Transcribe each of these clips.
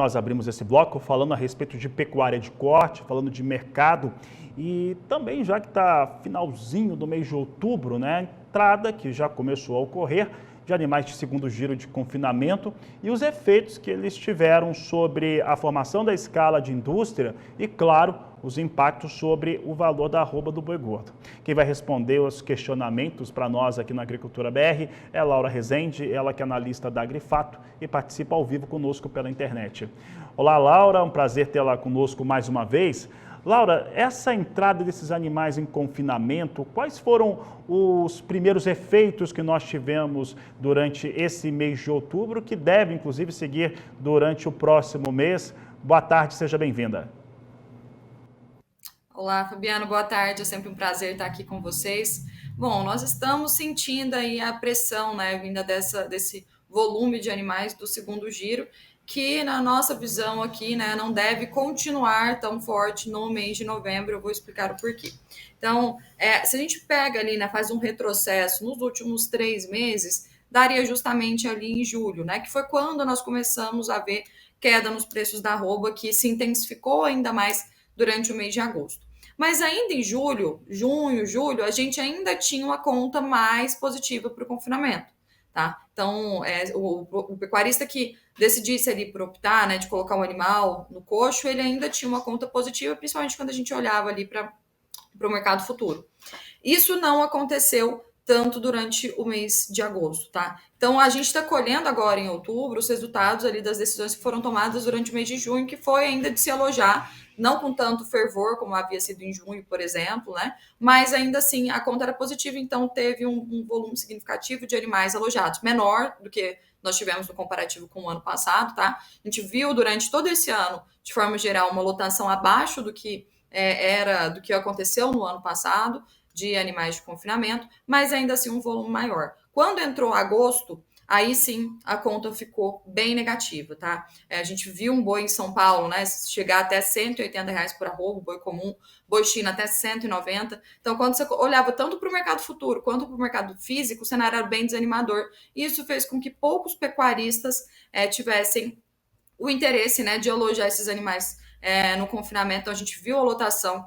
nós abrimos esse bloco falando a respeito de pecuária de corte, falando de mercado e também já que está finalzinho do mês de outubro, né, entrada que já começou a ocorrer de animais de segundo giro de confinamento e os efeitos que eles tiveram sobre a formação da escala de indústria e, claro, os impactos sobre o valor da arroba do boi gordo. Quem vai responder os questionamentos para nós aqui na Agricultura BR é Laura Rezende, ela que é analista da Agrifato e participa ao vivo conosco pela internet. Olá, Laura, um prazer tê-la conosco mais uma vez. Laura, essa entrada desses animais em confinamento, quais foram os primeiros efeitos que nós tivemos durante esse mês de outubro, que deve, inclusive, seguir durante o próximo mês? Boa tarde, seja bem-vinda. Olá, Fabiano, boa tarde. É sempre um prazer estar aqui com vocês. Bom, nós estamos sentindo aí a pressão, né, vinda desse volume de animais do segundo giro, que na nossa visão aqui, né, não deve continuar tão forte no mês de novembro. Eu vou explicar o porquê. Então, se a gente pega ali, né, faz um retrocesso nos últimos 3 meses, daria justamente ali em julho, né, que foi quando nós começamos a ver queda nos preços da arroba, que se intensificou ainda mais durante o mês de agosto. Mas ainda em julho, junho, julho, a gente ainda tinha uma conta mais positiva para o confinamento, tá? Então, o pecuarista que decidisse ali por optar, né, de colocar um animal no coxo, ele ainda tinha uma conta positiva, principalmente quando a gente olhava ali para o mercado futuro. Isso não aconteceu tanto durante o mês de agosto, tá? Então, a gente está colhendo agora em outubro os resultados ali das decisões que foram tomadas durante o mês de junho, que foi ainda de se alojar, não com tanto fervor como havia sido em junho, por exemplo, né? Mas ainda assim a conta era positiva, então teve um volume significativo de animais alojados, menor do que nós tivemos no comparativo com o ano passado, tá? A gente viu durante todo esse ano, de forma geral, uma lotação abaixo do que do que aconteceu no ano passado, de animais de confinamento, mas ainda assim um volume maior. Quando entrou agosto, aí sim a conta ficou bem negativa, tá? A gente viu um boi em São Paulo, né, chegar até R$ 180 por arroba, boi comum, boi China até 190. Então, quando você olhava tanto para o mercado futuro quanto para o mercado físico, o cenário era bem desanimador. E isso fez com que poucos pecuaristas tivessem o interesse, né, de alojar esses animais no confinamento. Então, a gente viu a lotação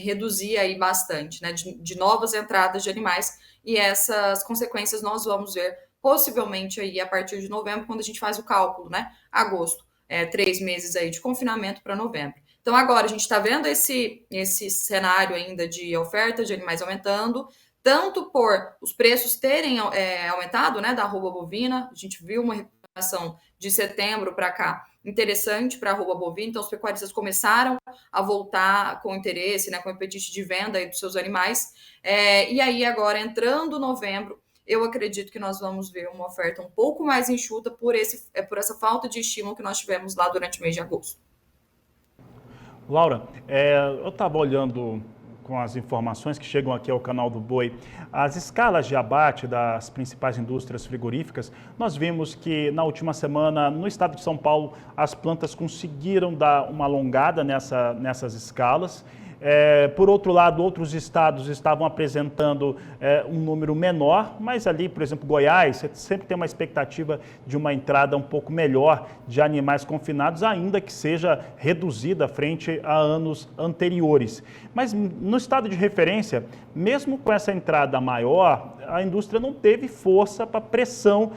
reduzir aí bastante, né, de novas entradas de animais, e essas consequências nós vamos ver possivelmente aí a partir de novembro, quando a gente faz o cálculo, né, agosto, 3 meses aí de confinamento para novembro. Então, agora a gente está vendo esse cenário ainda de oferta de animais aumentando, tanto por os preços terem aumentado, né, da arroba bovina. A gente viu uma recuperação de setembro para cá interessante para a arroba bovina, então os pecuaristas começaram a voltar com interesse, né, com apetite de venda aí dos seus animais, e aí agora entrando novembro, eu acredito que nós vamos ver uma oferta um pouco mais enxuta por essa falta de estímulo que nós tivemos lá durante o mês de agosto. Laura, eu estava olhando com as informações que chegam aqui ao canal do Boi, as escalas de abate das principais indústrias frigoríficas, nós vimos que na última semana, no estado de São Paulo, as plantas conseguiram dar uma alongada nessas escalas. Por outro lado, outros estados estavam apresentando um número menor, mas ali, por exemplo, Goiás, você sempre tem uma expectativa de uma entrada um pouco melhor de animais confinados, ainda que seja reduzida frente a anos anteriores. Mas no estado de referência, mesmo com essa entrada maior, a indústria não teve força para pressão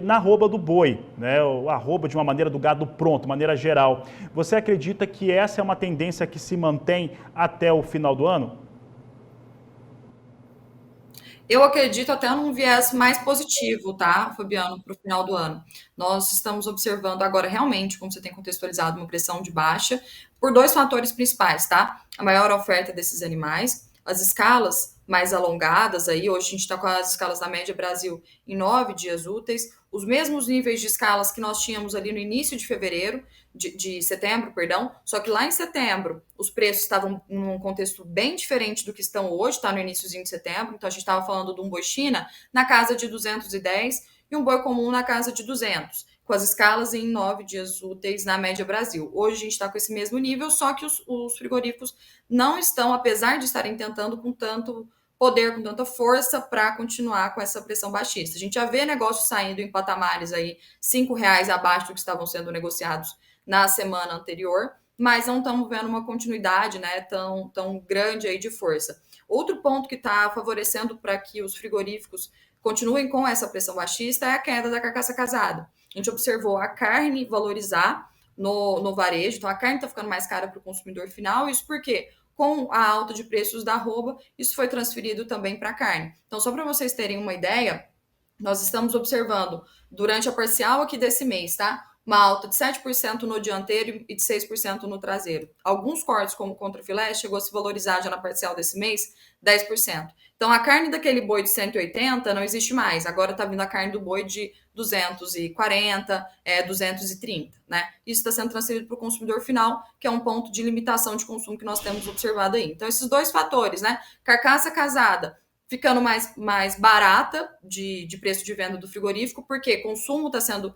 na arroba do boi, né? A arroba de uma maneira do gado pronto, de maneira geral. Você acredita que essa é uma tendência que se mantém até o final do ano? Eu acredito até num viés mais positivo, tá, Fabiano, para o final do ano. Nós estamos observando agora realmente, como você tem contextualizado, uma pressão de baixa, por dois fatores principais, tá? A maior oferta desses animais, as escalas mais alongadas, aí hoje a gente está com as escalas da média Brasil em 9 dias úteis, os mesmos níveis de escalas que nós tínhamos ali no início de fevereiro, de setembro, perdão, só que lá em setembro os preços estavam num contexto bem diferente do que estão hoje, está no iníciozinho de setembro, então a gente estava falando de um boi China na casa de 210 e um boi comum na casa de 200, com as escalas em 9 dias úteis na média Brasil. Hoje a gente está com esse mesmo nível, só que os frigoríficos não estão, apesar de estarem tentando com poder, com tanta força para continuar com essa pressão baixista. A gente já vê negócios saindo em patamares aí R$ 5 abaixo do que estavam sendo negociados na semana anterior, mas não estamos vendo uma continuidade, né, tão grande aí de força. Outro ponto que está favorecendo para que os frigoríficos continuem com essa pressão baixista é a queda da carcaça casada. A gente observou a carne valorizar no varejo, então a carne está ficando mais cara para o consumidor final, isso porque com a alta de preços da arroba, isso foi transferido também para a carne. Então, só para vocês terem uma ideia, nós estamos observando durante a parcial aqui desse mês, tá? Uma alta de 7% no dianteiro e de 6% no traseiro. Alguns cortes, como o contrafilé, chegou a se valorizar já na parcial desse mês 10%. Então, a carne daquele boi de 180 não existe mais. Agora está vindo a carne do boi de 240, 230, né? Isso está sendo transferido para o consumidor final, que é um ponto de limitação de consumo que nós temos observado aí. Então, esses dois fatores, né? Carcaça casada ficando mais barata de preço de venda do frigorífico, porque consumo está sendo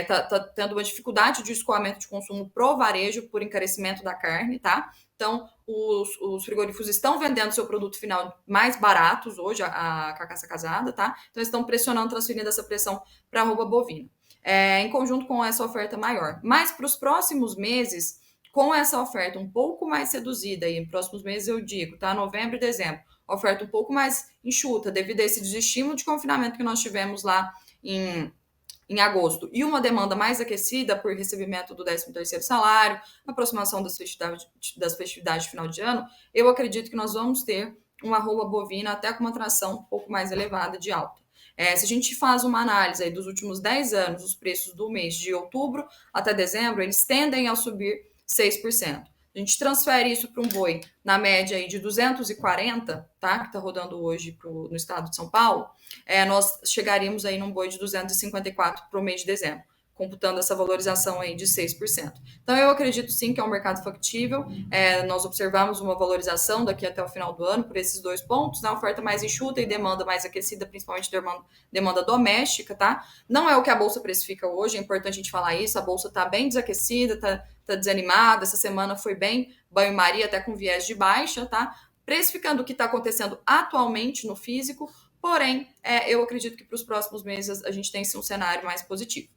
tá tendo uma dificuldade de escoamento de consumo pro varejo por encarecimento da carne, tá? Então, os frigoríficos estão vendendo seu produto final mais baratos hoje, a carcaça casada, tá? Então, estão pressionando, transferindo essa pressão para a arroba bovina, em conjunto com essa oferta maior. Mas para os próximos meses, com essa oferta um pouco mais reduzida, e em próximos meses eu digo, tá? Novembro e dezembro, oferta um pouco mais enxuta, devido a esse desestímulo de confinamento que nós tivemos lá em agosto, e uma demanda mais aquecida por recebimento do 13º salário, aproximação das festividades de final de ano, eu acredito que nós vamos ter uma arroba bovina até com uma tração um pouco mais elevada de alta. Se a gente faz uma análise aí dos últimos 10 anos, os preços do mês de outubro até dezembro, eles tendem a subir 6%. A gente transfere isso para um boi na média aí de 240, tá? Que está rodando hoje no estado de São Paulo, nós chegaríamos aí num boi de 254 para o mês de dezembro, computando essa valorização aí de 6%. Então, eu acredito sim que é um mercado factível. Nós observamos uma valorização daqui até o final do ano por esses dois pontos, né? Oferta mais enxuta e demanda mais aquecida, principalmente demanda doméstica, tá? Não é o que a Bolsa precifica hoje, é importante a gente falar isso, a Bolsa está bem desaquecida, tá desanimada, essa semana foi bem banho-maria, até com viés de baixa, tá? Precificando o que está acontecendo atualmente no físico, porém, eu acredito que para os próximos meses a gente tem sim um cenário mais positivo.